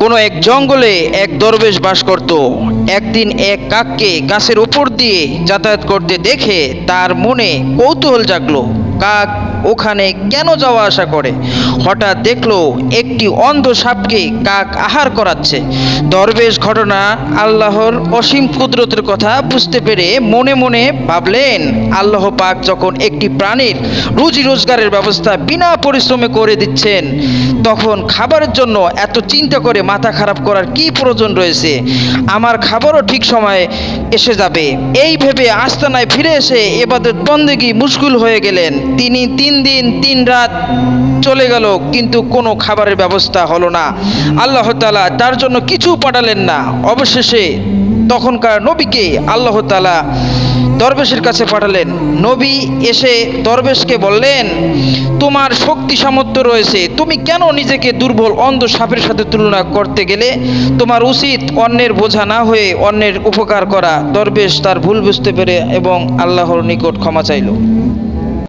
কোনো এক জঙ্গলে এক দরবেশ বাস করত। একদিন এক কাককে গাছের উপর দিয়ে যাতায়াত করতে দেখে তার মনে কৌতূহল জাগলো। কাক ওখানে কেন যাওয়া আসা করে? হঠাৎ দেখলো একটি অন্ধ সাপকে কাক আহার করাচ্ছে। দরবেশ ঘটনা আল্লাহর অসীম কুদরতের কথা বুঝতে পেরে মনে মনে ভাবলেন, আল্লাহ পাক যখন একটি প্রাণীর রুজি রোজগারের ব্যবস্থা বিনা পরিশ্রমে করে দিচ্ছেন, তখন খাবারের জন্য এত চিন্তা করে মাথা খারাপ করার কি প্রয়োজন রয়েছে? আমার খাবারও ঠিক সময়ে এসে যাবে। এই ভেবে আস্তানায় ফিরে এসে ইবাদত বন্দেগী মুশগুল হয়ে গেলেন। তিনি 3 দিন 3 রাত চলে গেল, কিন্তু কোনো খাবারের ব্যবস্থা হলো না। আল্লাহ তাআলা তার জন্য কিছু পাঠালেন না। অবশেষে তখনকার নবীকে আল্লাহ তাআলা দরবেশের কাছে পাঠালেন। নবী এসে দরবেশকে বললেন, তোমার শক্তি সামর্থ্য রয়েছে, তুমি কেন নিজেকে দুর্বল অন্ধ সাপের সাথে তুলনা করতে গেলে? তোমার উচিত অন্যের বোঝা না হয়ে অন্যের উপকার করা। দরবেশ তার ভুল বুঝতে পেরে এবং আল্লাহর নিকট ক্ষমা চাইল।